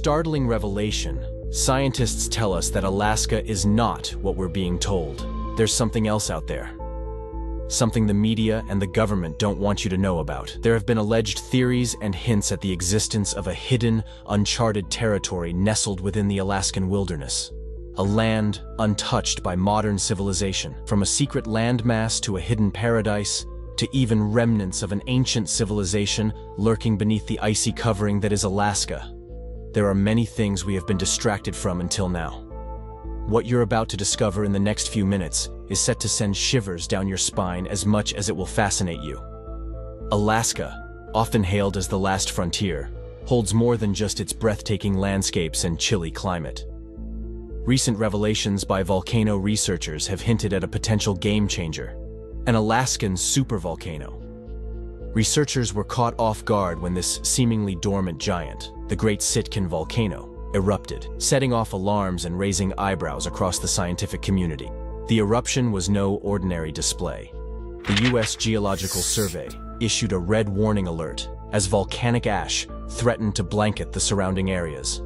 startling revelation, scientists tell us that Alaska is not what we're being told. There's something else out there. Something the media and the government don't want you to know about. There have been alleged theories and hints at the existence of a hidden, uncharted territory nestled within the Alaskan wilderness. A land untouched by modern civilization. From a secret landmass to a hidden paradise, to even remnants of an ancient civilization lurking beneath the icy covering that is Alaska. There are many things we have been distracted from until now. What you're about to discover in the next few minutes is set to send shivers down your spine as much as it will fascinate you. Alaska, often hailed as the last frontier, holds more than just its breathtaking landscapes and chilly climate. Recent revelations by volcano researchers have hinted at a potential game-changer, an Alaskan supervolcano. Researchers were caught off guard when this seemingly dormant giant, the Great Sitkin volcano, erupted, setting off alarms and raising eyebrows across the scientific community. The eruption was no ordinary display. The U.S. Geological Survey issued a red warning alert as volcanic ash threatened to blanket the surrounding areas.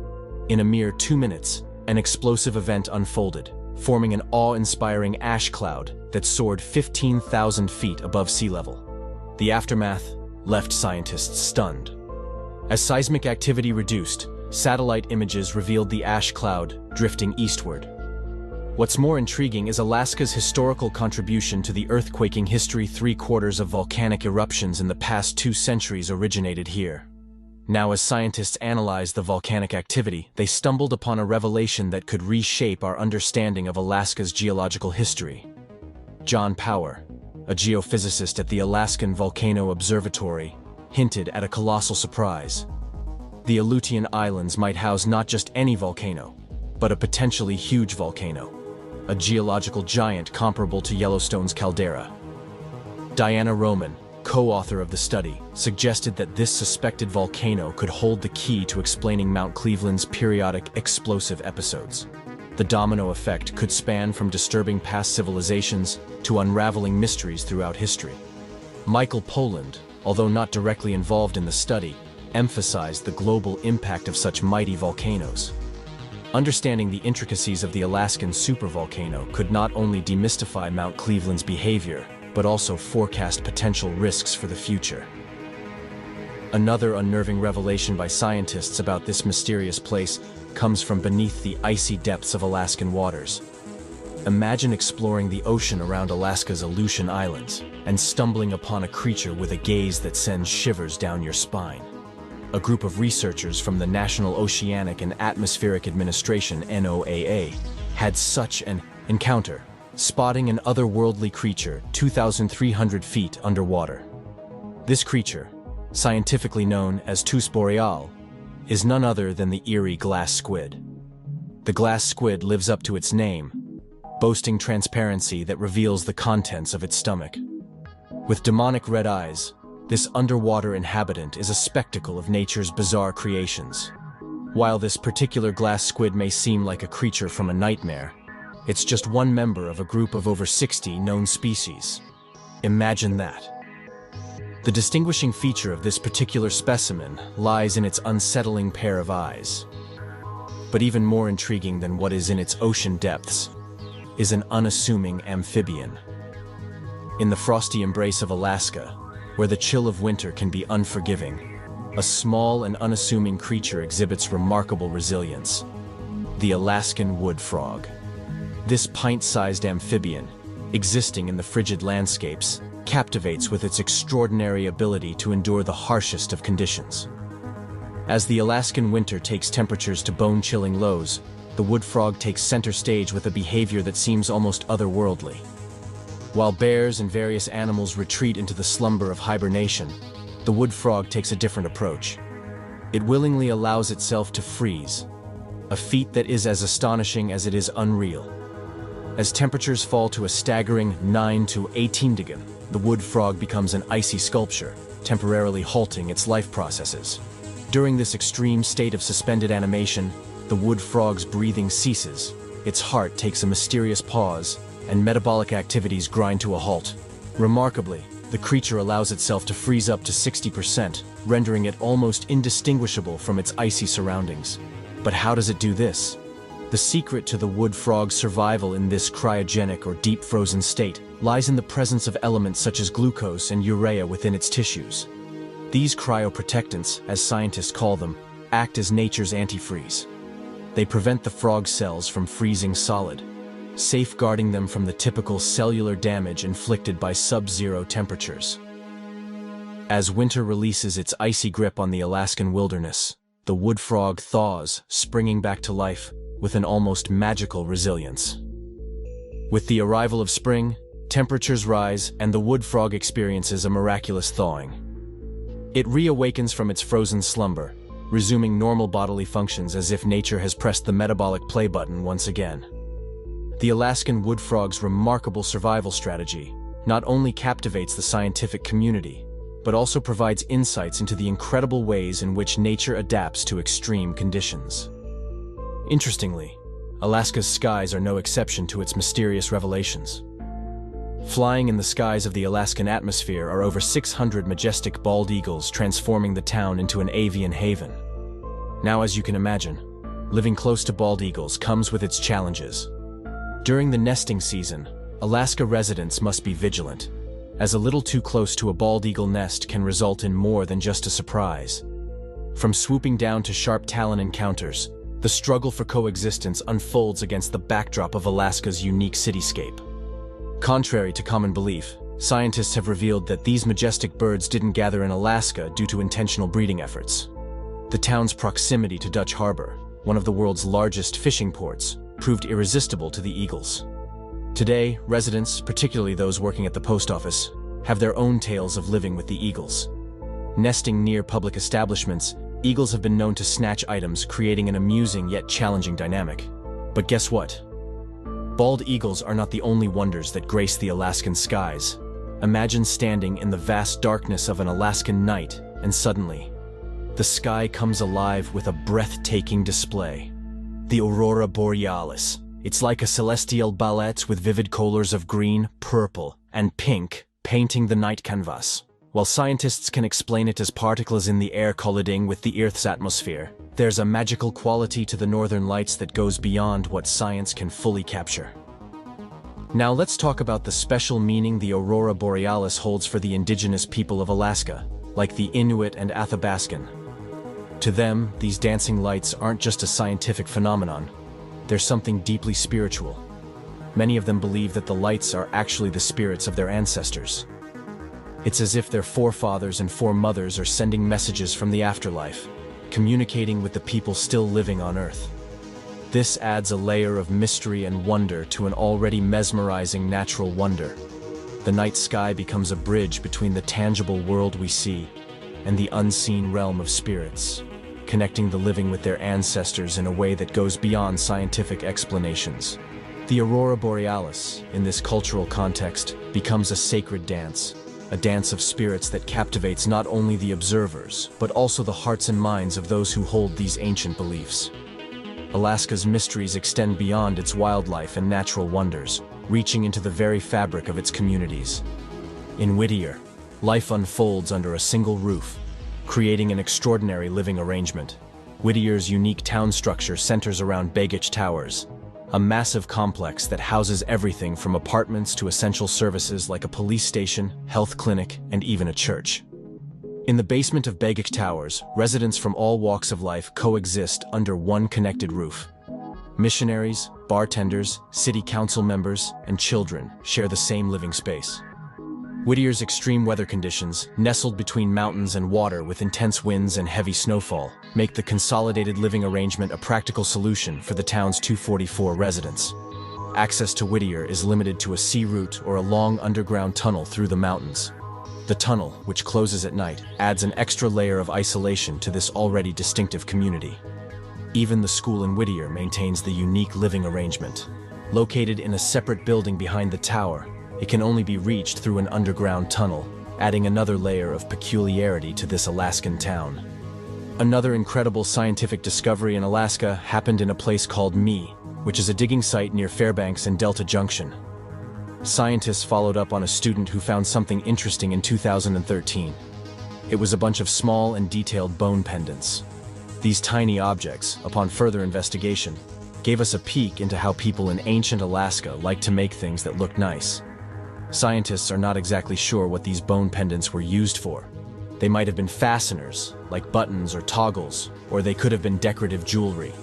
In a mere 2 minutes, an explosive event unfolded, forming an awe-inspiring ash cloud that soared 15,000 feet above sea level. The aftermath left scientists stunned. As seismic activity reduced, satellite images revealed the ash cloud drifting eastward. What's more intriguing is Alaska's historical contribution to the earthquaking history. 3/4 of volcanic eruptions in the past 2 centuries originated here. Now, as scientists analyzed the volcanic activity, they stumbled upon a revelation that could reshape our understanding of Alaska's geological history. John Power, a geophysicist at the Alaskan Volcano Observatory, hinted at a colossal surprise. The Aleutian Islands might house not just any volcano, but a potentially huge volcano, a geological giant comparable to Yellowstone's caldera. Diana Roman, co-author of the study, suggested that this suspected volcano could hold the key to explaining Mount Cleveland's periodic explosive episodes. The domino effect could span from disturbing past civilizations to unraveling mysteries throughout history. Michael Polland, although not directly involved in the study, emphasized the global impact of such mighty volcanoes. Understanding the intricacies of the Alaskan supervolcano could not only demystify Mount Cleveland's behavior, but also forecast potential risks for the future. Another unnerving revelation by scientists about this mysterious place comes from beneath the icy depths of Alaskan waters. Imagine exploring the ocean around Alaska's Aleutian Islands and stumbling upon a creature with a gaze that sends shivers down your spine. A group of researchers from the National Oceanic and Atmospheric Administration (NOAA) had such an encounter, spotting an otherworldly creature 2,300 feet underwater. This creature, scientifically known as Tus boreal, is none other than the eerie glass squid. The glass squid lives up to its name, boasting transparency that reveals the contents of its stomach. With demonic red eyes, this underwater inhabitant is a spectacle of nature's bizarre creations. While this particular glass squid may seem like a creature from a nightmare, it's just one member of a group of over 60 known species. Imagine that. The distinguishing feature of this particular specimen lies in its unsettling pair of eyes. But even more intriguing than what is in its ocean depths is an unassuming amphibian. In the frosty embrace of Alaska, where the chill of winter can be unforgiving, a small and unassuming creature exhibits remarkable resilience: the Alaskan wood frog. This pint-sized amphibian, existing in the frigid landscapes, captivates with its extraordinary ability to endure the harshest of conditions. As the Alaskan winter takes temperatures to bone-chilling lows, the wood frog takes center stage with a behavior that seems almost otherworldly. While bears and various animals retreat into the slumber of hibernation, the wood frog takes a different approach. It willingly allows itself to freeze, a feat that is as astonishing as it is unreal. As temperatures fall to a staggering 9 to 18 degrees, the wood frog becomes an icy sculpture, temporarily halting its life processes. During this extreme state of suspended animation, the wood frog's breathing ceases, its heart takes a mysterious pause, and metabolic activities grind to a halt. Remarkably, the creature allows itself to freeze up to 60%, rendering it almost indistinguishable from its icy surroundings. But how does it do this? The secret to the wood frog's survival in this cryogenic or deep frozen state lies in the presence of elements such as glucose and urea within its tissues. These cryoprotectants, as scientists call them, act as nature's antifreeze. They prevent the frog cells from freezing solid, safeguarding them from the typical cellular damage inflicted by sub-zero temperatures. As winter releases its icy grip on the Alaskan wilderness, the wood frog thaws, springing back to life with an almost magical resilience. With the arrival of spring, temperatures rise and the wood frog experiences a miraculous thawing. It reawakens from its frozen slumber, resuming normal bodily functions as if nature has pressed the metabolic play button once again. The Alaskan wood frog's remarkable survival strategy not only captivates the scientific community, but also provides insights into the incredible ways in which nature adapts to extreme conditions. Interestingly, Alaska's skies are no exception to its mysterious revelations. Flying in the skies of the Alaskan atmosphere are over 600 majestic bald eagles transforming the town into an avian haven. Now, as you can imagine, living close to bald eagles comes with its challenges. During the nesting season, Alaska residents must be vigilant, as a little too close to a bald eagle nest can result in more than just a surprise. From swooping down to sharp talon encounters, the struggle for coexistence unfolds against the backdrop of Alaska's unique cityscape. Contrary to common belief, scientists have revealed that these majestic birds didn't gather in Alaska due to intentional breeding efforts. The town's proximity to Dutch Harbor, one of the world's largest fishing ports, proved irresistible to the eagles. Today, residents, particularly those working at the post office, have their own tales of living with the eagles. Nesting near public establishments, eagles have been known to snatch items, creating an amusing yet challenging dynamic. But guess what? Bald eagles are not the only wonders that grace the Alaskan skies. Imagine standing in the vast darkness of an Alaskan night, and suddenly, the sky comes alive with a breathtaking display. The aurora borealis. It's like a celestial ballet with vivid colors of green, purple, and pink painting the night canvas. While scientists can explain it as particles in the air colliding with the Earth's atmosphere, there's a magical quality to the northern lights that goes beyond what science can fully capture. Now let's talk about the special meaning the aurora borealis holds for the indigenous people of Alaska, like the Inuit and Athabascan. To them, these dancing lights aren't just a scientific phenomenon. They're something deeply spiritual. Many of them believe that the lights are actually the spirits of their ancestors. It's as if their forefathers and foremothers are sending messages from the afterlife, communicating with the people still living on Earth. This adds a layer of mystery and wonder to an already mesmerizing natural wonder. The night sky becomes a bridge between the tangible world we see and the unseen realm of spirits, connecting the living with their ancestors in a way that goes beyond scientific explanations. The aurora borealis, in this cultural context, becomes a sacred dance, a dance of spirits that captivates not only the observers, but also the hearts and minds of those who hold these ancient beliefs. Alaska's mysteries extend beyond its wildlife and natural wonders, reaching into the very fabric of its communities. In Whittier, life unfolds under a single roof, creating an extraordinary living arrangement. Whittier's unique town structure centers around Begich Towers, a massive complex that houses everything from apartments to essential services like a police station, health clinic, and even a church. In the basement of Begich Towers, residents from all walks of life coexist under one connected roof. Missionaries, bartenders, city council members, and children share the same living space. Whittier's extreme weather conditions, nestled between mountains and water with intense winds and heavy snowfall, make the consolidated living arrangement a practical solution for the town's 244 residents. Access to Whittier is limited to a sea route or a long underground tunnel through the mountains. The tunnel, which closes at night, adds an extra layer of isolation to this already distinctive community. Even the school in Whittier maintains the unique living arrangement. Located in a separate building behind the tower, it can only be reached through an underground tunnel, adding another layer of peculiarity to this Alaskan town. Another incredible scientific discovery in Alaska happened in a place called Me, which is a digging site near Fairbanks and Delta Junction. Scientists followed up on a student who found something interesting in 2013. It was a bunch of small and detailed bone pendants. These tiny objects, upon further investigation, gave us a peek into how people in ancient Alaska liked to make things that looked nice. Scientists are not exactly sure what these bone pendants were used for. They might have been fasteners, like buttons or toggles, or they could have been decorative jewelry.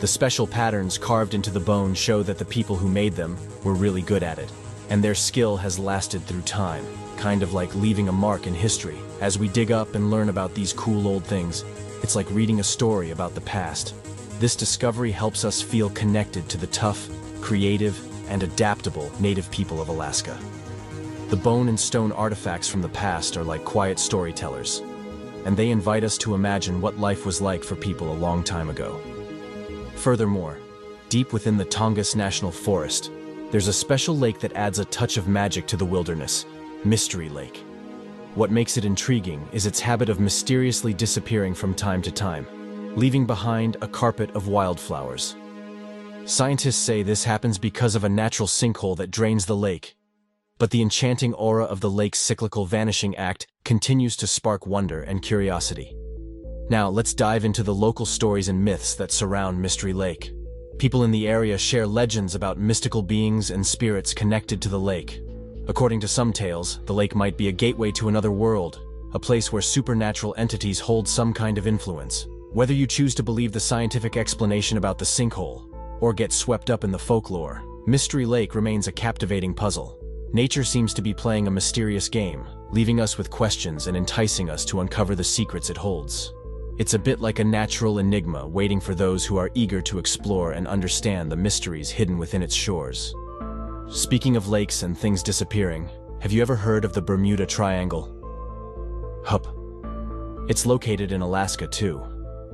The special patterns carved into the bone show that the people who made them were really good at it, and their skill has lasted through time, kind of like leaving a mark in history. As we dig up and learn about these cool old things, it's like reading a story about the past. This discovery helps us feel connected to the tough, creative, and adaptable native people of Alaska. The bone and stone artifacts from the past are like quiet storytellers, and they invite us to imagine what life was like for people a long time ago. Furthermore, deep within the Tongass National Forest, there's a special lake that adds a touch of magic to the wilderness, Mystery Lake. What makes it intriguing is its habit of mysteriously disappearing from time to time, leaving behind a carpet of wildflowers. Scientists say this happens because of a natural sinkhole that drains the lake, but the enchanting aura of the lake's cyclical vanishing act continues to spark wonder and curiosity. Now, let's dive into the local stories and myths that surround Mystery Lake. People in the area share legends about mystical beings and spirits connected to the lake. According to some tales, the lake might be a gateway to another world, a place where supernatural entities hold some kind of influence. Whether you choose to believe the scientific explanation about the sinkhole, or get swept up in the folklore, Mystery Lake remains a captivating puzzle. Nature seems to be playing a mysterious game, leaving us with questions and enticing us to uncover the secrets it holds. It's a bit like a natural enigma waiting for those who are eager to explore and understand the mysteries hidden within its shores. Speaking of lakes and things disappearing, have you ever heard of the Bermuda Triangle? Hup. It's located in Alaska too.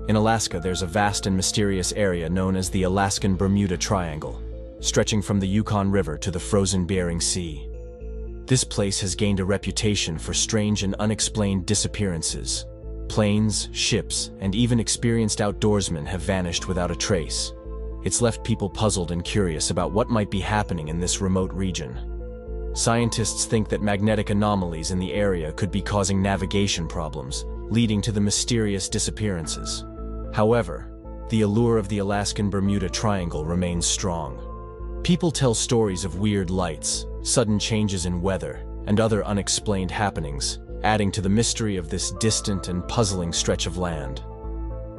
In Alaska, there's a vast and mysterious area known as the Alaskan Bermuda Triangle, stretching from the Yukon River to the frozen Bering Sea. This place has gained a reputation for strange and unexplained disappearances. Planes, ships, and even experienced outdoorsmen have vanished without a trace. It's left people puzzled and curious about what might be happening in this remote region. Scientists think that magnetic anomalies in the area could be causing navigation problems, leading to the mysterious disappearances. However, the allure of the Alaskan Bermuda Triangle remains strong. People tell stories of weird lights, sudden changes in weather, and other unexplained happenings, adding to the mystery of this distant and puzzling stretch of land.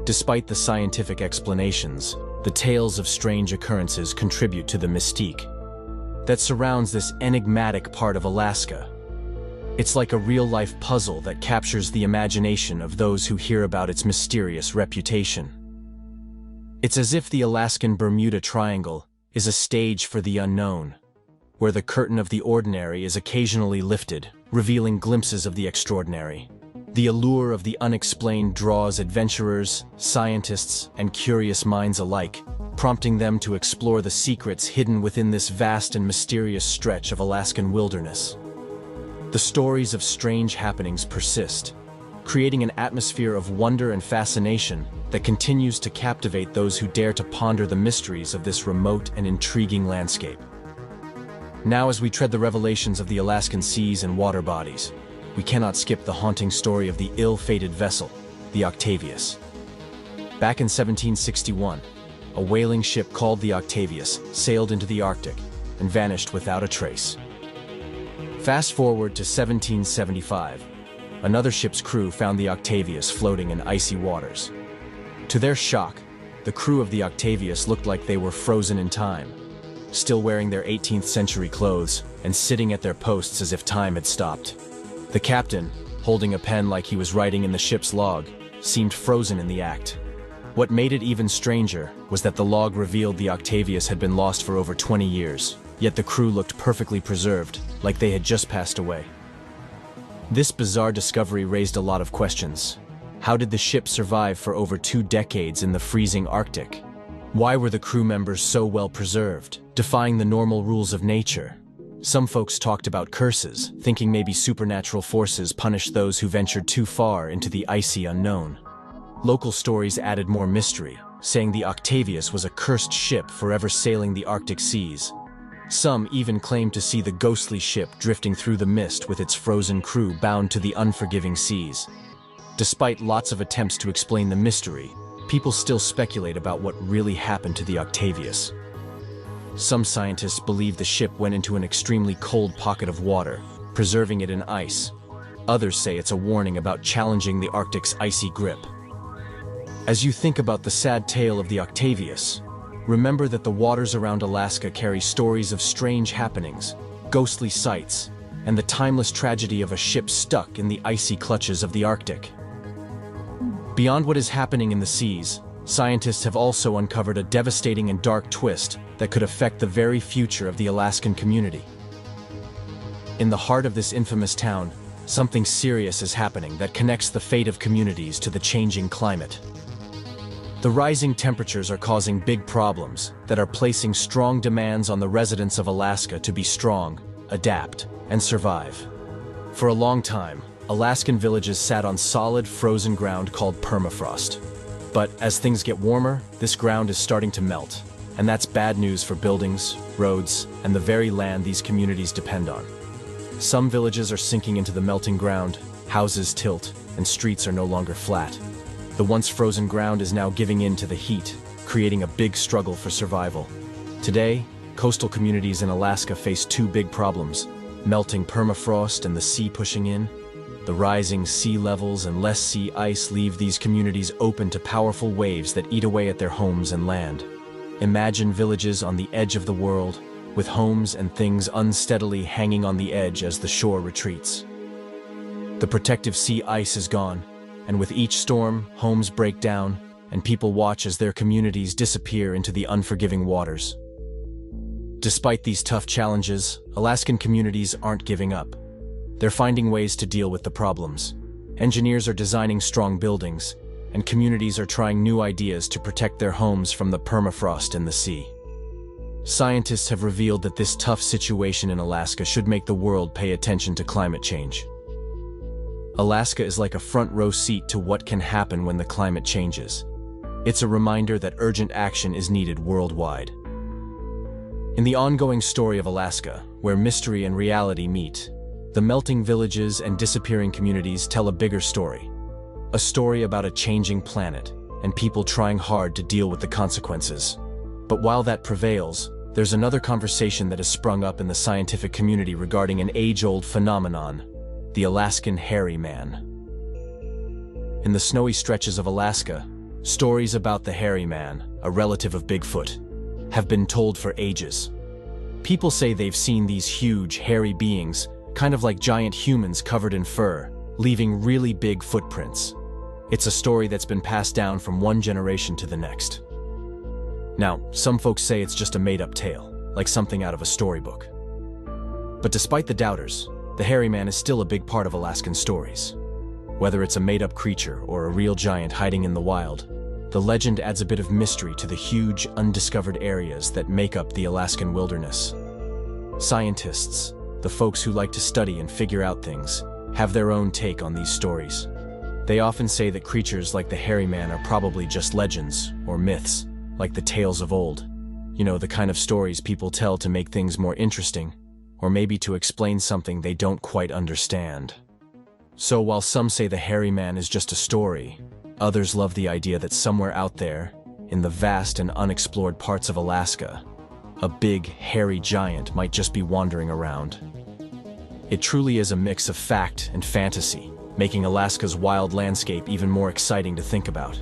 Despite the scientific explanations, the tales of strange occurrences contribute to the mystique that surrounds this enigmatic part of Alaska. It's like a real-life puzzle that captures the imagination of those who hear about its mysterious reputation. It's as if the Alaskan Bermuda Triangle is a stage for the unknown, where the curtain of the ordinary is occasionally lifted, revealing glimpses of the extraordinary. The allure of the unexplained draws adventurers, scientists, and curious minds alike, prompting them to explore the secrets hidden within this vast and mysterious stretch of Alaskan wilderness. The stories of strange happenings persist, creating an atmosphere of wonder and fascination that continues to captivate those who dare to ponder the mysteries of this remote and intriguing landscape. Now, as we tread the revelations of the Alaskan seas and water bodies, we cannot skip the haunting story of the ill-fated vessel, the Octavius. Back in 1761, a whaling ship called the Octavius sailed into the Arctic and vanished without a trace. Fast forward to 1775, another ship's crew found the Octavius floating in icy waters. To their shock, the crew of the Octavius looked like they were frozen in time, still wearing their 18th century clothes and sitting at their posts as if time had stopped. The captain, holding a pen like he was writing in the ship's log, seemed frozen in the act. What made it even stranger was that the log revealed the Octavius had been lost for over 20 years, yet the crew looked perfectly preserved, like they had just passed away. This bizarre discovery raised a lot of questions. How did the ship survive for over 2 decades in the freezing Arctic? Why were the crew members so well preserved, defying the normal rules of nature? Some folks talked about curses, thinking maybe supernatural forces punished those who ventured too far into the icy unknown. Local stories added more mystery, saying the Octavius was a cursed ship forever sailing the Arctic seas. Some even claimed to see the ghostly ship drifting through the mist with its frozen crew bound to the unforgiving seas. Despite lots of attempts to explain the mystery, people still speculate about what really happened to the Octavius. Some scientists believe the ship went into an extremely cold pocket of water, preserving it in ice. Others say it's a warning about challenging the Arctic's icy grip. As you think about the sad tale of the Octavius, remember that the waters around Alaska carry stories of strange happenings, ghostly sights, and the timeless tragedy of a ship stuck in the icy clutches of the Arctic. Beyond what is happening in the seas, scientists have also uncovered a devastating and dark twist that could affect the very future of the Alaskan community. In the heart of this infamous town, something serious is happening that connects the fate of communities to the changing climate. The rising temperatures are causing big problems that are placing strong demands on the residents of Alaska to be strong, adapt, and survive. For a long time, Alaskan villages sat on solid, frozen ground called permafrost. But as things get warmer, this ground is starting to melt, and that's bad news for buildings, roads, and the very land these communities depend on. Some villages are sinking into the melting ground, houses tilt, and streets are no longer flat. The once frozen ground is now giving in to the heat, creating a big struggle for survival. Today, coastal communities in Alaska face two big problems: melting permafrost and the sea pushing in. The rising sea levels and less sea ice leave these communities open to powerful waves that eat away at their homes and land. Imagine villages on the edge of the world, with homes and things unsteadily hanging on the edge as the shore retreats. The protective sea ice is gone, and with each storm, homes break down, and people watch as their communities disappear into the unforgiving waters. Despite these tough challenges, Alaskan communities aren't giving up. They're finding ways to deal with the problems. Engineers are designing strong buildings, and communities are trying new ideas to protect their homes from the permafrost and the sea. Scientists have revealed that this tough situation in Alaska should make the world pay attention to climate change. Alaska is like a front row seat to what can happen when the climate changes. It's a reminder that urgent action is needed worldwide. In the ongoing story of Alaska, where mystery and reality meet, the melting villages and disappearing communities tell a bigger story. A story about a changing planet and people trying hard to deal with the consequences. But while that prevails, there's another conversation that has sprung up in the scientific community regarding an age-old phenomenon: the Alaskan hairy man. In the snowy stretches of Alaska, stories about the hairy man, a relative of Bigfoot, have been told for ages. People say they've seen these huge, hairy beings, kind of like giant humans covered in fur, leaving really big footprints. It's a story that's been passed down from one generation to the next. Now, some folks say it's just a made-up tale, like something out of a storybook. But despite the doubters, the hairy man is still a big part of Alaskan stories. Whether it's a made-up creature or a real giant hiding in the wild, the legend adds a bit of mystery to the huge, undiscovered areas that make up the Alaskan wilderness. Scientists, the folks who like to study and figure out things, have their own take on these stories. They often say that creatures like the hairy man are probably just legends or myths, like the tales of old. You know, the kind of stories people tell to make things more interesting, or maybe to explain something they don't quite understand. So while some say the hairy man is just a story, others love the idea that somewhere out there, in the vast and unexplored parts of Alaska, a big, hairy giant might just be wandering around. It truly is a mix of fact and fantasy, making Alaska's wild landscape even more exciting to think about.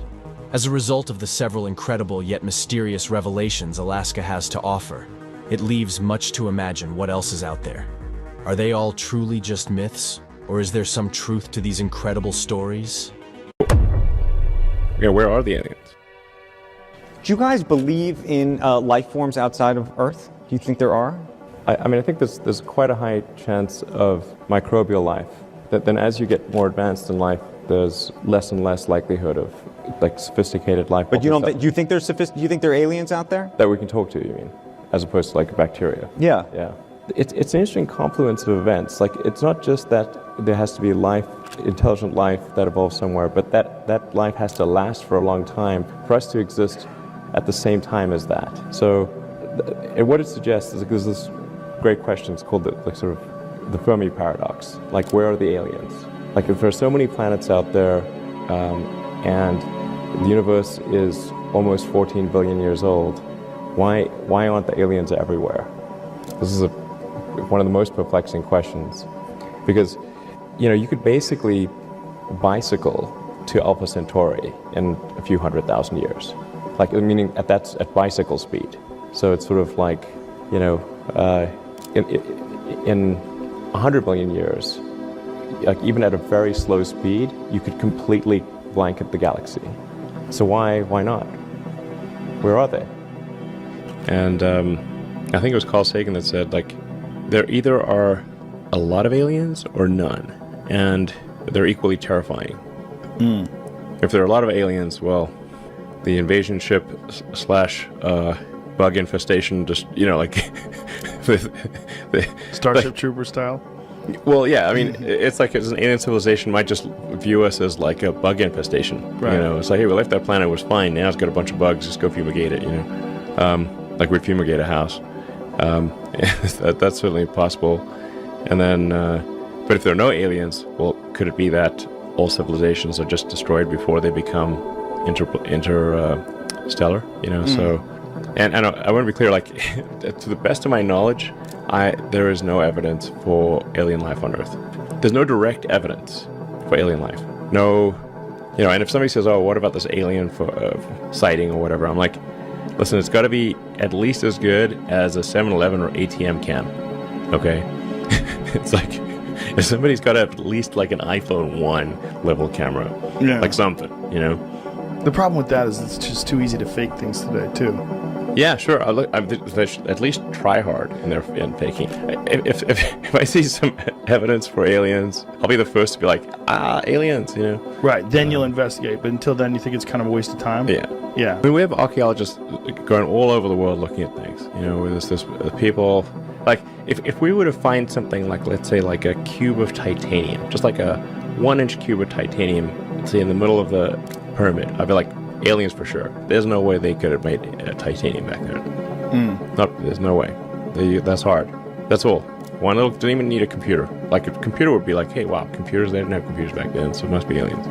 As a result of the several incredible yet mysterious revelations Alaska has to offer, it leaves much to imagine what else is out there. Are they all truly just myths, or is there some truth to these incredible stories? Yeah, where are the aliens? Do you guys believe in life forms outside of Earth? Do you think there are? I mean, I think there's quite a high chance of microbial life. That then as you get more advanced in life, there's less and less likelihood of like sophisticated life. But you don't. Do you think there's do you think there are aliens out there that we can talk to? You mean, as opposed to like bacteria? Yeah. Yeah. It's an interesting confluence of events. Like, it's not just that there has to be life, intelligent life that evolves somewhere, but that life has to last for a long time for us to exist at the same time as that. So, and what it suggests is, like, there's this great question. It's called the Fermi paradox. Like, where are the aliens? Like, if there are so many planets out there, and The universe is almost 14 billion years old. Why aren't the aliens everywhere? This is one of the most perplexing questions. Because, you could basically bicycle to Alpha Centauri in a few 100,000 years. Meaning that's at bicycle speed. So it's sort of like, in 100 million years, like even at a very slow speed, you could completely blanket the galaxy. So why not? Where are they? And I think it was Carl Sagan that said, there either are a lot of aliens or none, and they're equally terrifying. If there are a lot of aliens, well, the invasion ship / bug infestation, just, the Starship Trooper style? Well, yeah, I mean, it's like an alien civilization might just view us as like a bug infestation. Right. It's like, hey, we left that planet, it was fine. Now it's got a bunch of bugs, just go fumigate it, like we'd fumigate a house. That's certainly possible. And then, but if there are no aliens, well, could it be that all civilizations are just destroyed before they become interstellar? So, and I want to be clear, to the best of my knowledge, there is no evidence for alien life on Earth. There's no direct evidence for alien life. No, and if somebody says, oh, what about this alien sighting or whatever, I'm like, listen, it's got to be at least as good as a 7-Eleven or ATM can, okay? It's like, if somebody's got at least like an iPhone 1 level camera, like something, The problem with that is it's just too easy to fake things today, too. Yeah, sure. They should at least try hard in faking. If I see some evidence for aliens, I'll be the first to be like, aliens, Right, then you'll investigate, but until then you think it's kind of a waste of time? Yeah. Yeah. I mean, we have archaeologists going all over the world looking at things, there's people, if we were to find something like, let's say, like a cube of titanium, just like a 1-inch cube of titanium, say in the middle of the pyramid, I'd be like, aliens for sure. There's no way they could have made titanium back then. There's no way. That's hard. That's all. One little, didn't even need a computer. Like a computer would be like, hey, wow, computers, they didn't have computers back then, so it must be aliens.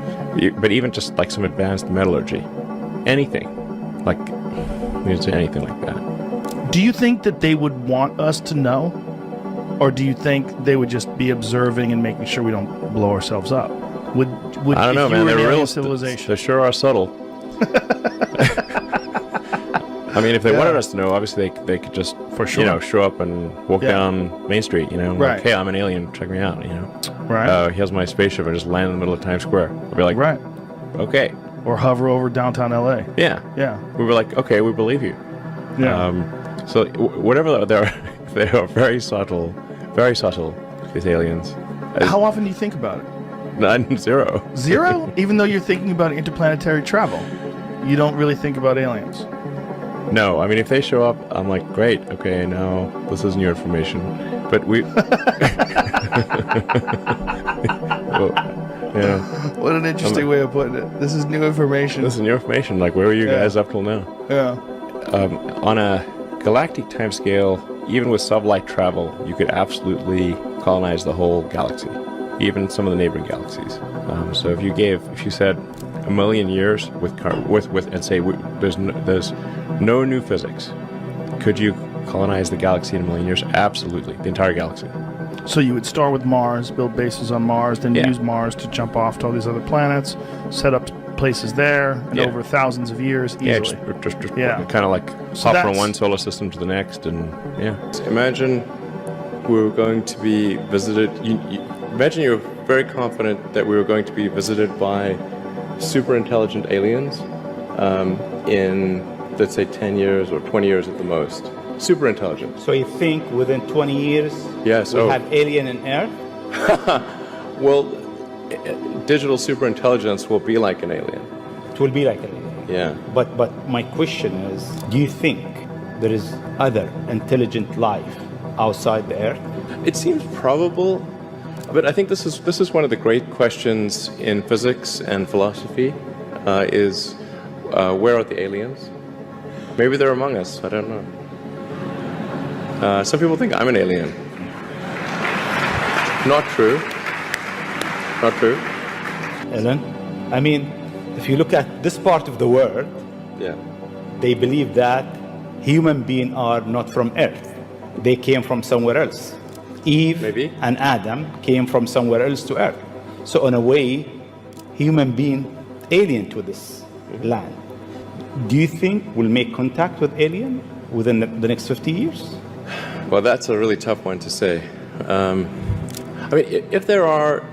But even just like some advanced metallurgy, anything, we would say anything like that. Do you think that they would want us to know? Or do you think they would just be observing and making sure we don't blow ourselves up? Would I don't know, man. They're real civilization? They sure are subtle. I mean, if they wanted us to know, obviously they could just, for sure, show up and walk down Main Street, right. Like, hey, I'm an alien, check me out, Right. Here's my spaceship, I just land in the middle of Times Square. I'd be like, right. Okay. Or hover over downtown LA. Yeah. Yeah. We were like, okay, we believe you. Yeah. So whatever they are very subtle, these aliens. How often do you think about it? None, zero. Zero? Even though you're thinking about interplanetary travel, you don't really think about aliens? No, I mean, if they show up, I'm like, great, okay, now this is new information. But we... Well, yeah. What an interesting way of putting it. This is new information. This is new information. Like, where were you guys up till now? Yeah. On a galactic timescale, even with sublight travel, you could absolutely colonize the whole galaxy, even some of the neighboring galaxies. So if you said 1 million years with and say there's no new physics, could you colonize the galaxy in 1 million years? Absolutely, the entire galaxy. So you would start with Mars, build bases on Mars, then use Mars to jump off to all these other planets, set up places there, and over thousands of years easily. Just kind of like hop from one solar system to the next, and Imagine we were going to be visited. Imagine you're very confident that we were going to be visited by super intelligent aliens in, let's say, 10 years or 20 years at the most. Super intelligent. So you think within 20 years we'll have alien in Earth? Well, digital superintelligence will be like an alien. It will be like an alien. Yeah. But my question is, do you think there is other intelligent life outside the Earth? It seems probable, but I think this is one of the great questions in physics and philosophy, is where are the aliens? Maybe they're among us, I don't know. Some people think I'm an alien. Not true. Not true. Ellen? I mean, If you look at this part of the world, Yeah. they believe that human beings are not from Earth. They came from somewhere else. Eve Maybe. and Adam came from somewhere else to Earth. So in a way, human being alien to this land. Do you think we'll make contact with alien within the next 50 years? Well, that's a really tough one to say. I mean, if there are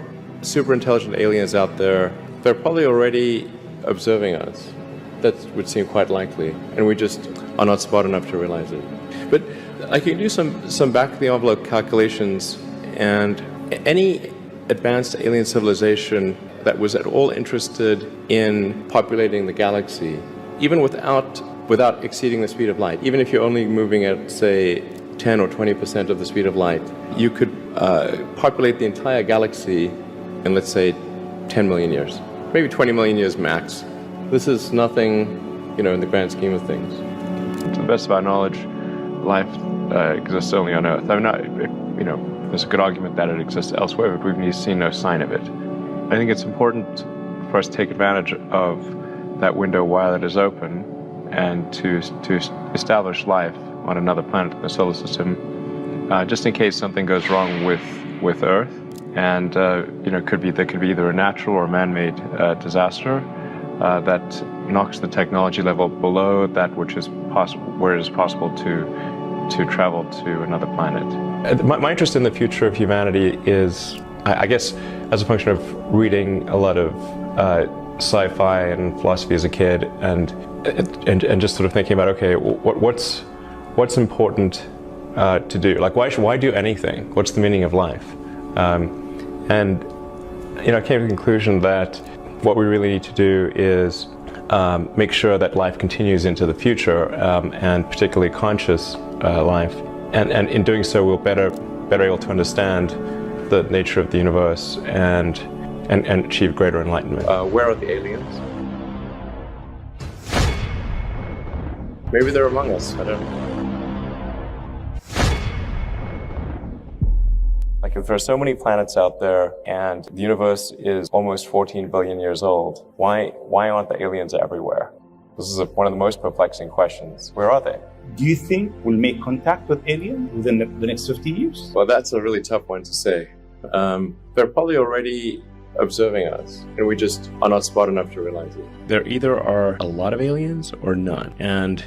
super intelligent aliens out there, they're probably already observing us. That would seem quite likely, and we just are not smart enough to realize it. But I can do some back-of-the-envelope calculations, and any advanced alien civilization that was at all interested in populating the galaxy, even without exceeding the speed of light, even if you're only moving at, say, 10 or 20% of the speed of light, you could populate the entire galaxy in, let's say, 10 million years, maybe 20 million years max. This is nothing, in the grand scheme of things. To the best of our knowledge, life exists only on Earth. I mean, there's a good argument that it exists elsewhere, but we've seen no sign of it. I think it's important for us to take advantage of that window while it is open and to establish life on another planet in the solar system, just in case something goes wrong with Earth. And there could be either a natural or man-made disaster that knocks the technology level below that which is possible, where it is possible to travel to another planet. My interest in the future of humanity is, I guess, as a function of reading a lot of sci-fi and philosophy as a kid, and just sort of thinking about, okay, what's important to do? Like, why do anything? What's the meaning of life? And I came to the conclusion that what we really need to do is make sure that life continues into the future, and particularly conscious life. And in doing so, we'll better able to understand the nature of the universe and achieve greater enlightenment. Where are the aliens? Maybe they're among us. I don't know. Like, if there are so many planets out there and the universe is almost 14 billion years old, why aren't the aliens everywhere? This is one of the most perplexing questions. Where are they? Do you think we'll make contact with alien within the next 50 years? Well, that's a really tough one to say. They're probably already observing us, and we just are not smart enough to realize it. There either are a lot of aliens or none, and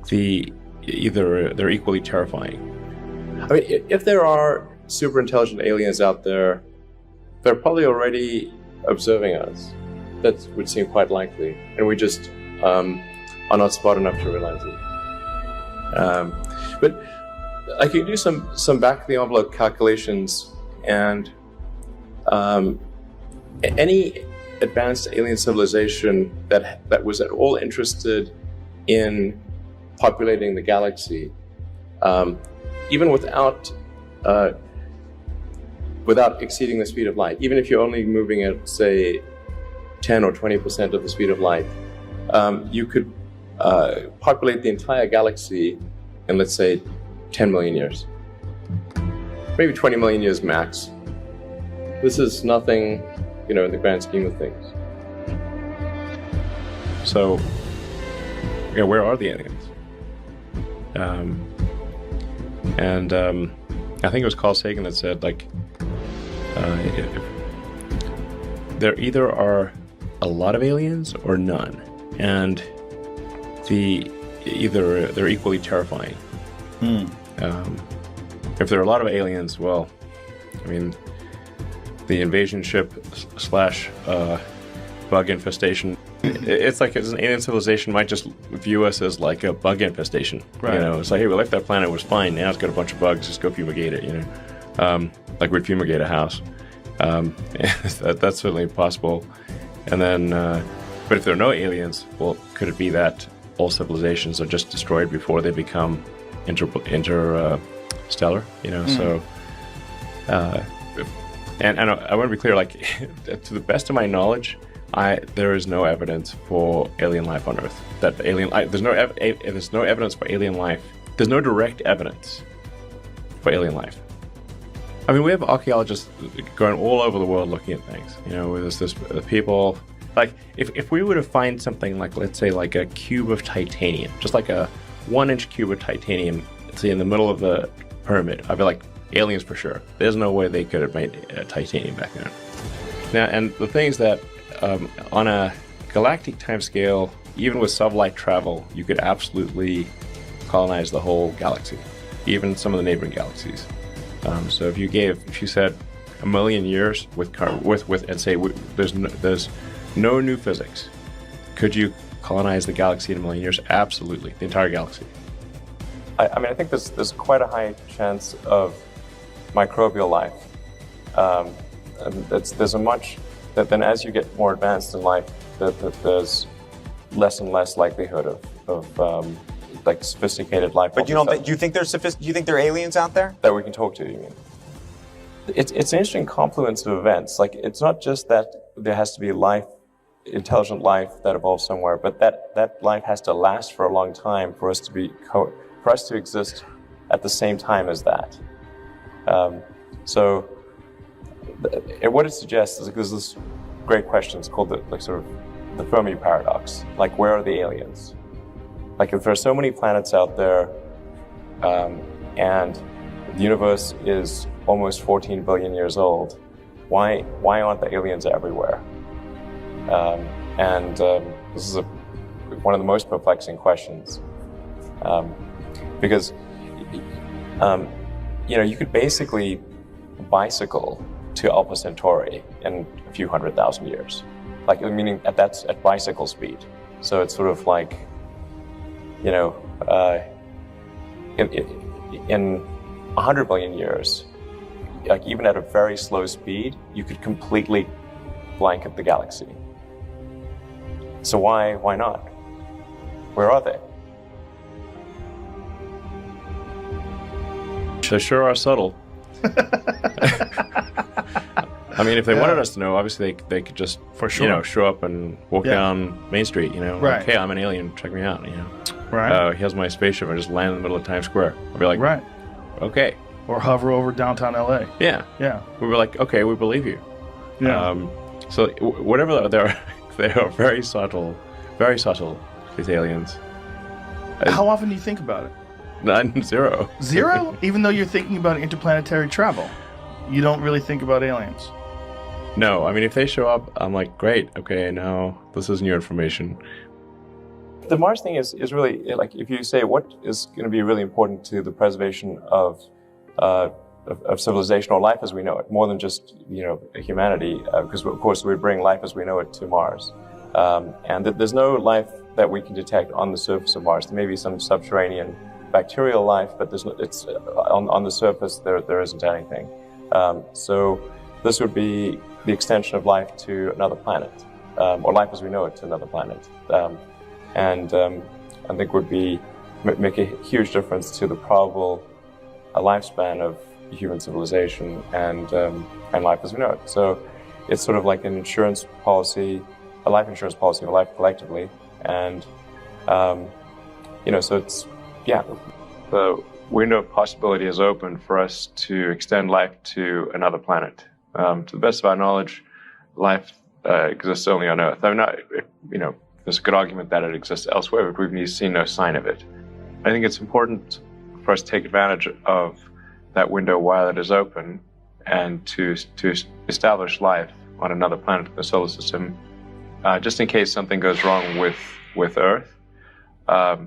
they're equally terrifying. I mean, if there are super intelligent aliens out there, they're probably already observing us. That would seem quite likely, and we just are not smart enough to realize it. But I can do some back-of-the-envelope calculations, and any advanced alien civilization that was at all interested in populating the galaxy, even without exceeding the speed of light, even if you're only moving at, say, 10 or 20% of the speed of light, you could populate the entire galaxy in, let's say, 10 million years. Maybe 20 million years max. This is nothing, in the grand scheme of things. So, where are the aliens? I think it was Carl Sagan that said, like, there either are a lot of aliens or none, and they're equally terrifying. If there are a lot of aliens, well, I mean, the invasion ship / bug infestation, it's like an alien civilization might just view us as like a bug infestation. Right. It's like, hey, we left that planet, it was fine, now it's got a bunch of bugs, just go fumigate it, like we'd fumigate a house. That's certainly possible. And then, but if there are no aliens, well, could it be that all civilizations are just destroyed before they become interstellar? So, and I want to be clear, like, to the best of my knowledge, there is no evidence for alien life on Earth. There's no evidence for alien life. There's no direct evidence for alien life. I mean, we have archaeologists going all over the world looking at things. There's people Like, if we were to find something like, let's say, like a cube of titanium, just like a 1-inch cube of titanium, let's say in the middle of the pyramid, I'd be like, aliens for sure. There's no way they could have made titanium back then. Now, and the thing is that on a galactic timescale, even with sublight travel, you could absolutely colonize the whole galaxy, even some of the neighboring galaxies. So if you said 1 million years with and say there's no new physics, could you colonize the galaxy in 1 million years? Absolutely, the entire galaxy. I mean, I think there's quite a high chance of microbial life. There's a much that then as you get more advanced in life, that there's less and less likelihood of like sophisticated life. But do you think there are aliens out there that we can talk to? You mean? It's an interesting confluence of events. Like, it's not just that there has to be life, intelligent life that evolves somewhere, but that life has to last for a long time for us to exist at the same time as that. So what it suggests is there's this great question. It's called the Fermi paradox. Like, where are the aliens? Like, if there are so many planets out there, and the universe is almost 14 billion years old, why aren't the aliens everywhere? This is one of the most perplexing questions, because you could basically bicycle to Alpha Centauri in a few 100,000 years, like, meaning that's at bicycle speed. So it's sort of like, in 100 billion years, like, even at a very slow speed, you could completely blanket the galaxy. So why not? Where are they? They sure are subtle. I mean, if they wanted us to know, obviously they could just, for sure, show up and walk down Main Street, right. Like, hey, I'm an alien, check me out, Right. Here's my spaceship, I just land in the middle of Times Square. I'll be like, right. Okay. Or hover over downtown LA. Yeah. Yeah. We were like, okay, we believe you. Yeah. So whatever they are very subtle, these aliens. How often do you think about it? None, zero. Zero? Even though you're thinking about interplanetary travel, you don't really think about aliens? No, I mean, if they show up, I'm like, great, okay, now this is new information. The Mars thing is really, like, if you say what is going to be really important to the preservation of civilization or life as we know it, more than just humanity, because of course we bring life as we know it to Mars, and there's no life that we can detect on the surface of Mars. There may be some subterranean bacterial life, but it's on the surface there isn't anything. So this would be the extension of life to another planet, or life as we know it to another planet, and I think would make a huge difference to the probable lifespan of human civilization and life as we know it. So it's sort of like an insurance policy, a life insurance policy for life collectively, and so it's the window of possibility is open for us to extend life to another planet. To the best of our knowledge, life exists only on Earth. I'm not, there's a good argument that it exists elsewhere, but we've seen no sign of it. I think it's important for us to take advantage of that window while it is open, and to establish life on another planet in the solar system, just in case something goes wrong with Earth. There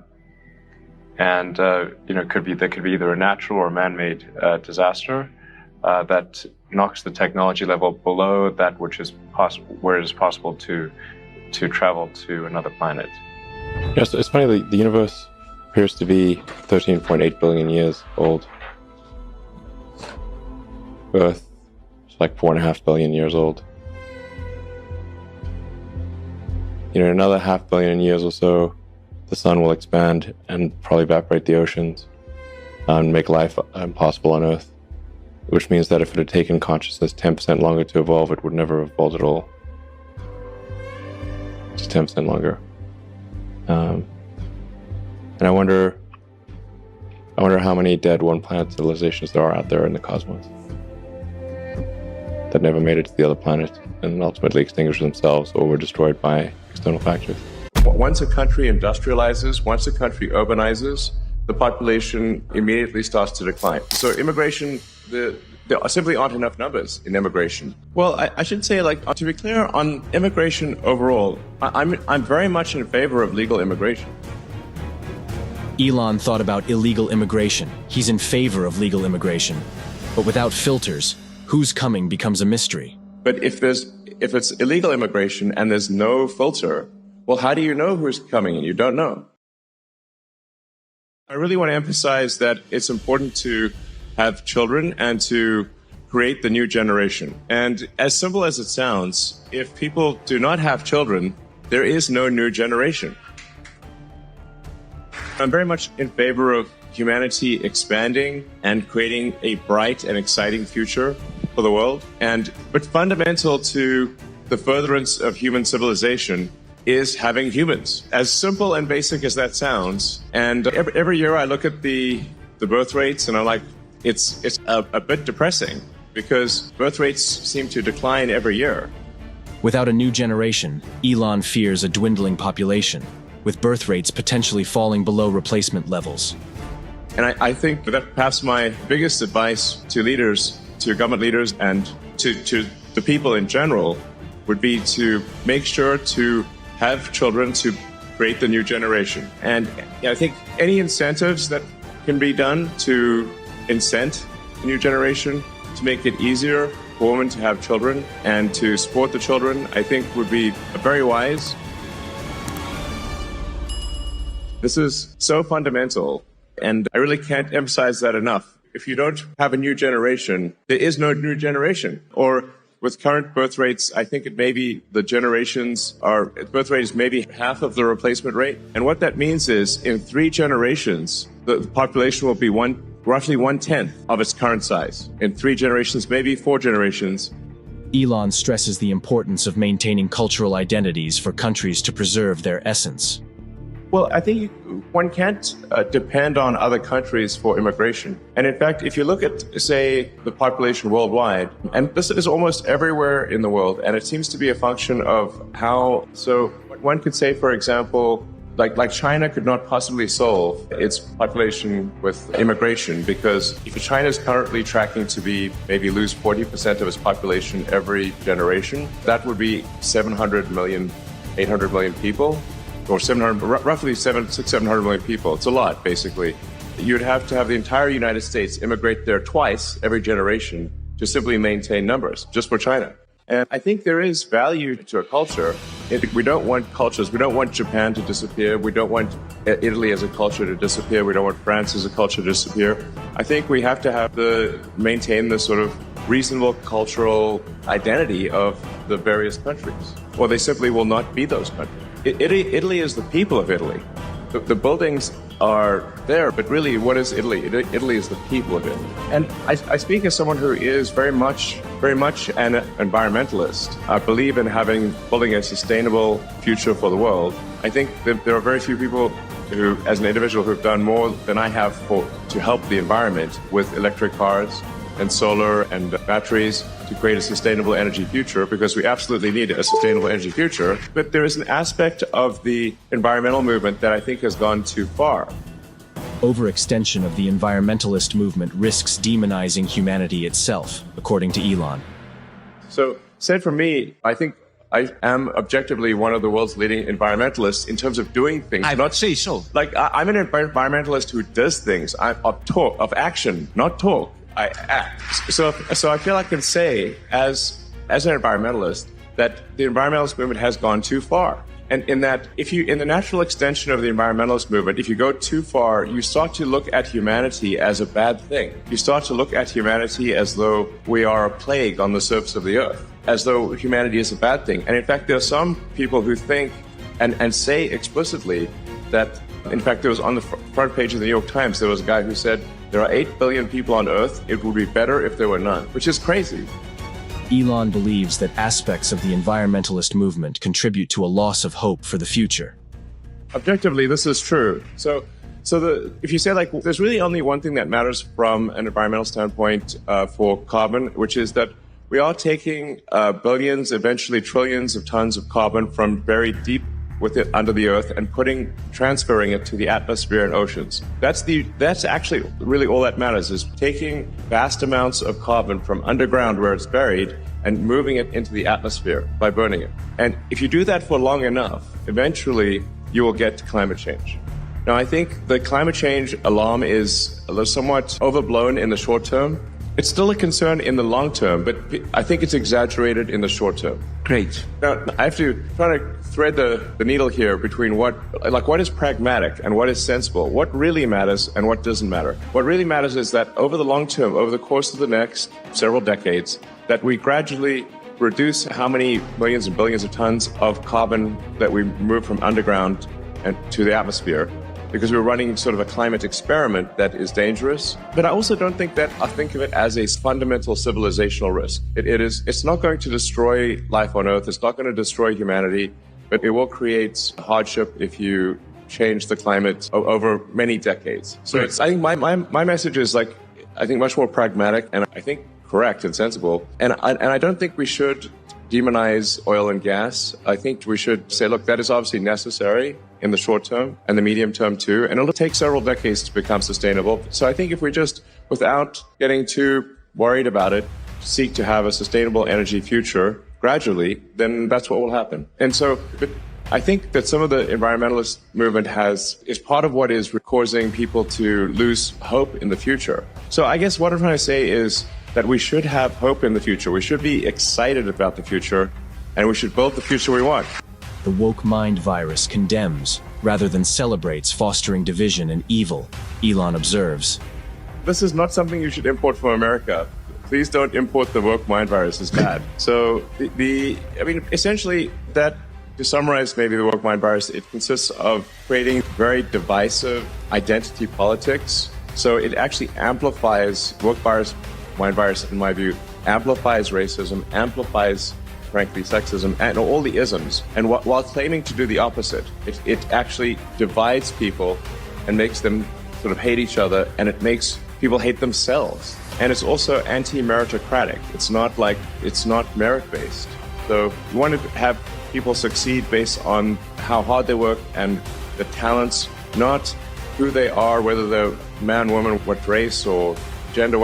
could be either a natural or a man-made disaster that knocks the technology level below that which is where it is possible to travel to another planet. Yes, it's funny. The universe appears to be 13.8 billion years old. Earth is like 4.5 billion years old. In another 500 million years or so, the sun will expand and probably evaporate the oceans and make life impossible on Earth, which means that if it had taken consciousness 10% longer to evolve, it would never have evolved at all. Just 10% longer. And I wonder how many dead one-planet civilizations there are out there in the cosmos that never made it to the other planet and ultimately extinguished themselves or were destroyed by external factors. Once a country industrializes, once a country urbanizes, the population immediately starts to decline. So immigration, there simply aren't enough numbers in immigration. Well, I should say, to be clear, on immigration overall, I'm very much in favor of legal immigration. Elon thought about illegal immigration. He's in favor of legal immigration. But without filters, who's coming becomes a mystery. But if it's illegal immigration and there's no filter, well, how do you know who's coming in? You don't know. I really want to emphasize that it's important to have children and to create the new generation. And as simple as it sounds, if people do not have children, there is no new generation. I'm very much in favor of humanity expanding and creating a bright and exciting future for the world. But fundamental to the furtherance of human civilization is having humans. As simple and basic as that sounds. And every year I look at the birth rates and I'm like, it's a bit depressing because birth rates seem to decline every year. Without a new generation, Elon fears a dwindling population, with birth rates potentially falling below replacement levels. And I think that perhaps my biggest advice to leaders, to government leaders, and to the people in general would be to make sure to have children to create the new generation. And I think any incentives that can be done to incent the new generation, to make it easier for women to have children and to support the children, I think would be very wise. This is so fundamental, and I really can't emphasize that enough. If you don't have a new generation, there is no new generation. Or with current birth rates, I think it may be birth rate is maybe half of the replacement rate. And what that means is in 3 generations, the population will be roughly 1/10 of its current size. In 3 generations, maybe 4 generations. Elon stresses the importance of maintaining cultural identities for countries to preserve their essence. Well, I think one can't depend on other countries for immigration. And in fact, if you look at, say, the population worldwide, and this is almost everywhere in the world, and it seems to be a function of how, so one could say, for example, like China could not possibly solve its population with immigration because if China is currently tracking to be maybe lose 40% of its population every generation, that would be 700 million, 800 million people. Or roughly 700 million people. It's a lot, basically. You'd have to have the entire United States immigrate there twice every generation to simply maintain numbers, just for China. And I think there is value to a culture. We don't want cultures. We don't want Japan to disappear. We don't want Italy as a culture to disappear. We don't want France as a culture to disappear. I think we have to maintain the sort of reasonable cultural identity of the various countries, or they simply will not be those countries. Italy is the people of Italy. The buildings are there, but really, what is Italy? Italy is the people of Italy. And I speak as someone who is very much an environmentalist. I believe in building a sustainable future for the world. I think that there are very few people who, as an individual, who've done more than I have to help the environment with electric cars and solar and batteries to create a sustainable energy future, because we absolutely need a sustainable energy future. But there is an aspect of the environmental movement that I think has gone too far. Overextension of the environmentalist movement risks demonizing humanity itself, according to Elon. So, said for me, I think I am objectively one of the world's leading environmentalists in terms of doing things. I would say so. Like, I'm an environmentalist who does things. I'm of action, not talk. I act. So I feel I can say, as an environmentalist, that the environmentalist movement has gone too far. And in that, in the natural extension of the environmentalist movement, if you go too far, you start to look at humanity as a bad thing. You start to look at humanity as though we are a plague on the surface of the earth, as though humanity is a bad thing. And in fact, there are some people who think and say explicitly that, in fact, there was on the front page of the New York Times, there was a guy who said, there are 8 billion people on Earth. It would be better if there were none, which is crazy. Elon believes that aspects of the environmentalist movement contribute to a loss of hope for the future. Objectively, this is true. So if you say, there's really only one thing that matters from an environmental standpoint for carbon, which is that we are taking billions, eventually trillions of tons of carbon from buried deep under the earth and transferring it to the atmosphere and oceans. That's actually really all that matters, is taking vast amounts of carbon from underground where it's buried and moving it into the atmosphere by burning it. And if you do that for long enough, eventually you will get to climate change. Now, I think the climate change alarm is somewhat overblown in the short term. It's still a concern in the long term, but I think it's exaggerated in the short term. Great. Now, I have to try to thread the needle here between what is pragmatic and what is sensible, what really matters and what doesn't matter. What really matters is that over the long term, over the course of the next several decades, that we gradually reduce how many millions and billions of tons of carbon that we move from underground and to the atmosphere, because we're running sort of a climate experiment that is dangerous. But I also don't think that I think of it as a fundamental civilizational risk. It's not going to destroy life on Earth. It's not going to destroy humanity, but it will create hardship if you change the climate over many decades. So I think my message is I think much more pragmatic and I think correct and sensible. And I don't think we should demonize oil and gas. I think we should say, look, that is obviously necessary in the short term and the medium term too, and it'll take several decades to become sustainable. So I think if we just, without getting too worried about it, seek to have a sustainable energy future gradually, then that's what will happen. And so I think that some of the environmentalist movement is part of what is causing people to lose hope in the future. So I guess what I'm trying to say is that we should have hope in the future. We should be excited about the future, and we should build the future we want. The woke mind virus condemns rather than celebrates, fostering division and evil, Elon observes. This is not something you should import from America. Please don't import the woke mind virus. It's bad. So essentially that, to summarize maybe the woke mind virus, it consists of creating very divisive identity politics. So it actually amplifies mind virus, in my view, amplifies racism, amplifies, frankly, sexism, and all the isms. And while claiming to do the opposite, it actually divides people and makes them sort of hate each other, and it makes people hate themselves. And it's also anti-meritocratic. It's not merit-based. So you want to have people succeed based on how hard they work and the talents, not who they are, whether they're man, woman, what race or gender,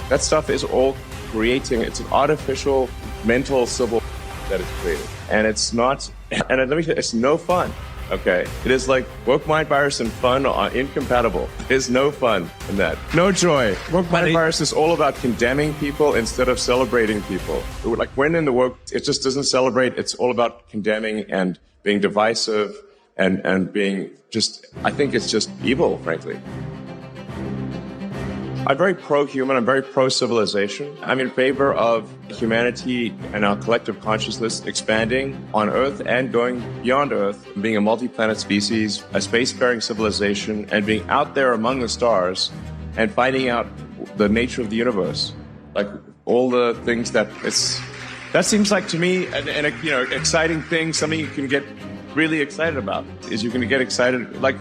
that stuff is all it's an artificial mental symbol that is created. And it's not, and let me tell you, it's no fun, okay? It is like woke mind virus and fun are incompatible. There's no fun in that. No joy. Woke mind virus is all about condemning people instead of celebrating people. Like when in the woke, it just doesn't celebrate. It's all about condemning and being divisive and being just, I think it's just evil, frankly. I'm very pro-human, I'm very pro-civilization. I'm in favor of humanity and our collective consciousness expanding on Earth and going beyond Earth, being a multi-planet species, a spacefaring civilization, and being out there among the stars and finding out the nature of the universe. Like all the things that seems like to me an exciting thing, something you can get really excited about, is you can get excited, like,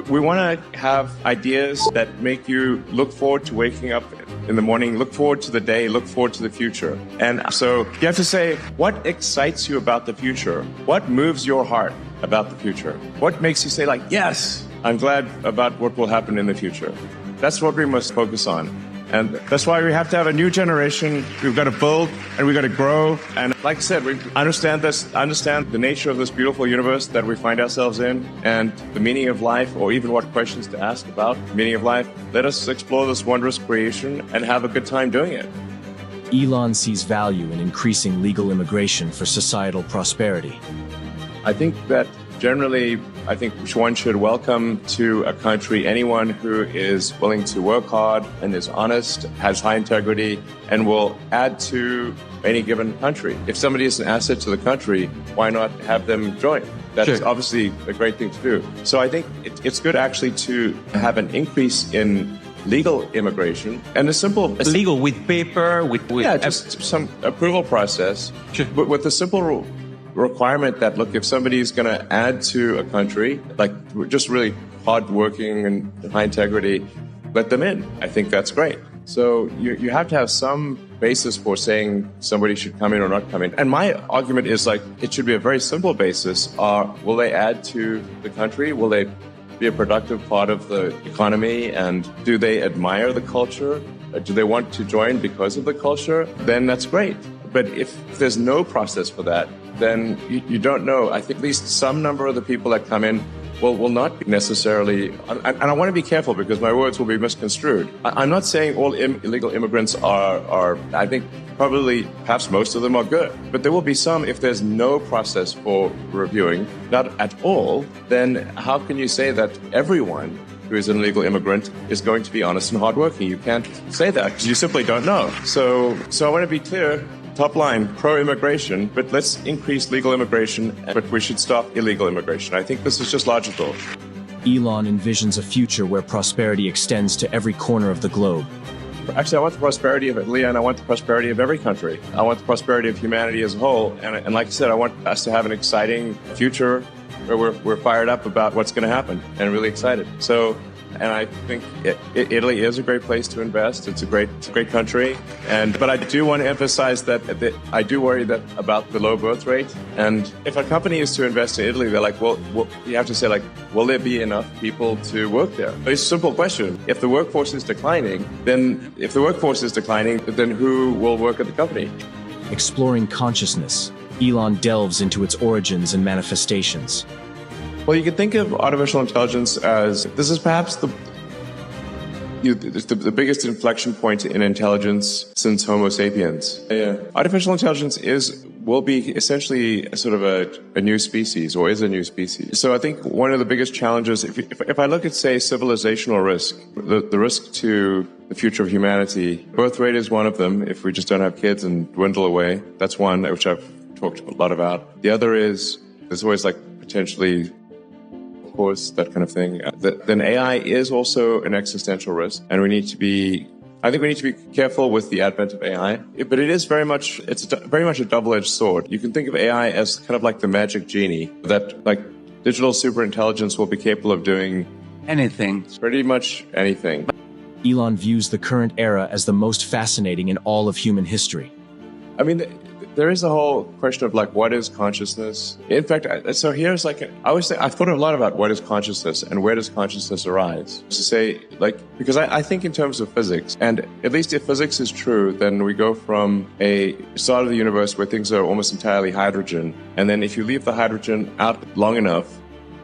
we want to have ideas that make you look forward to waking up in the morning, look forward to the day, look forward to the future. And so you have to say, what excites you about the future? What moves your heart about the future? What makes you say, like, yes, I'm glad about what will happen in the future? That's what we must focus on. And that's why we have to have a new generation. We've got to build and we've got to grow. And like I said, we understand the nature of this beautiful universe that we find ourselves in and the meaning of life, or even what questions to ask about the meaning of life. Let us explore this wondrous creation and have a good time doing it. Elon sees value in increasing legal immigration for societal prosperity. I think that generally, I think one should welcome to a country anyone who is willing to work hard and is honest, has high integrity, and will add to any given country. If somebody is an asset to the country, why not have them join? That's obviously a great thing to do. So I think it's good actually to have an increase in legal immigration and legal with paper, with just some approval process, but with a simple requirement that, look, if somebody's going to add to a country, like just really hardworking and high integrity, let them in. I think that's great. So you have to have some basis for saying somebody should come in or not come in. And my argument is like, it should be a very simple basis. Will they add to the country? Will they be a productive part of the economy? And do they admire the culture? Do they want to join because of the culture? Then that's great. But if there's no process for that, then you don't know. I think at least some number of the people that come in will not be necessarily, and I want to be careful because my words will be misconstrued. I'm not saying all illegal immigrants are, I think probably perhaps most of them are good, but there will be some, if there's no process for reviewing, not at all, then how can you say that everyone who is an illegal immigrant is going to be honest and hardworking? You can't say that because you simply don't know. So I want to be clear. Top line, pro-immigration, but let's increase legal immigration, but we should stop illegal immigration. I think this is just logical. Elon envisions a future where prosperity extends to every corner of the globe. Actually, I want the prosperity of Italy, and I want the prosperity of every country. I want the prosperity of humanity as a whole. And like I said, I want us to have an exciting future where we're fired up about what's going to happen and really excited. And I think Italy is a great place to invest. It's a great country. But I do want to emphasize that I do worry about the low birth rate. And if a company is to invest in Italy, they're like, well, you have to say, like, will there be enough people to work there? It's a simple question. If the workforce is declining, then who will work at the company? Exploring consciousness, Elon delves into its origins and manifestations. Well, you can think of artificial intelligence as, this is perhaps the biggest inflection point in intelligence since Homo sapiens. Yeah. Artificial intelligence will be essentially sort of a new species, or is a new species. So I think one of the biggest challenges, if I look at, say, civilizational risk, the risk to the future of humanity, birth rate is one of them. If we just don't have kids and dwindle away, that's one, which I've talked a lot about. The other is, there's always like potentially, course, that kind of thing. Then AI is also an existential risk, and I think we need to be careful with the advent of AI. But it's very much a double-edged sword. You can think of AI as kind of like the magic genie, that like digital superintelligence will be capable of doing anything. Pretty much anything. Elon views the current era as the most fascinating in all of human history. I mean, there is a whole question of like, what is consciousness? In fact, so here's like, I've thought a lot about what is consciousness and where does consciousness arise? To say, like, because I think in terms of physics, and at least if physics is true, then we go from a start of the universe where things are almost entirely hydrogen. And then if you leave the hydrogen out long enough,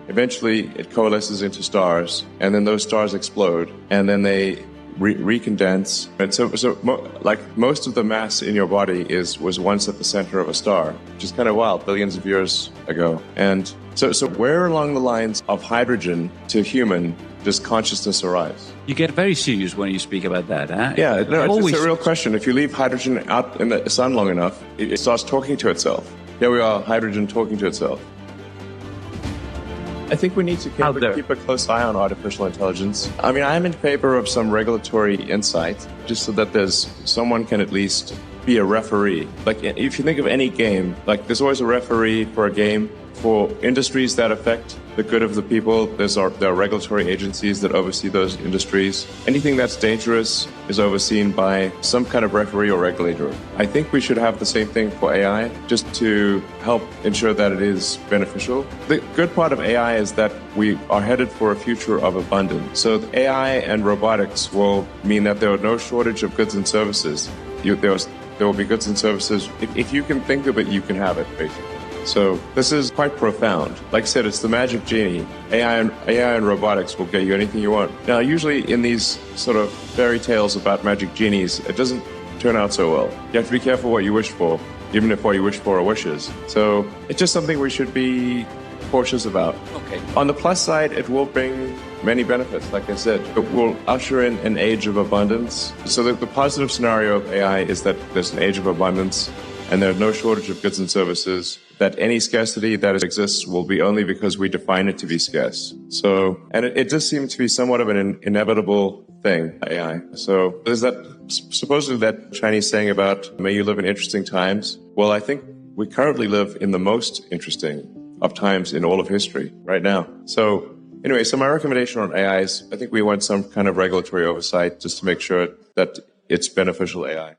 eventually it coalesces into stars, and then those stars explode, and then they recondense. And like most of the mass in your body was once at the center of a star, which is kind of wild, billions of years ago. And so where along the lines of hydrogen to human does consciousness arise? You get very serious when you speak about that, huh? Yeah, no, it's a real question. If you leave hydrogen out in the sun long enough, it starts talking to itself. Here we are, hydrogen talking to itself. I think we need to keep a close eye on artificial intelligence. I mean, I'm in favor of some regulatory insight, just so that someone can at least be a referee. Like, if you think of any game, like there's always a referee for a game. For industries that affect the good of the people, there are regulatory agencies that oversee those industries. Anything that's dangerous is overseen by some kind of referee or regulator. I think we should have the same thing for AI, just to help ensure that it is beneficial. The good part of AI is that we are headed for a future of abundance. So AI and robotics will mean that there are no shortage of goods and services. There will be goods and services. If you can think of it, you can have it, basically. So this is quite profound. Like I said, it's the magic genie. AI and robotics will get you anything you want. Now, usually in these sort of fairy tales about magic genies, it doesn't turn out so well. You have to be careful what you wish for, even if what you wish for are wishes. So it's just something we should be cautious about. Okay. On the plus side, it will bring many benefits. Like I said, it will usher in an age of abundance. So the positive scenario of AI is that there's an age of abundance, and there's no shortage of goods and services, that any scarcity that exists will be only because we define it to be scarce. So, and it does seem to be somewhat of an inevitable thing, AI. So there's supposedly that Chinese saying about, may you live in interesting times. Well, I think we currently live in the most interesting of times in all of history right now. So anyway, so my recommendation on AI is, I think we want some kind of regulatory oversight just to make sure that it's beneficial AI.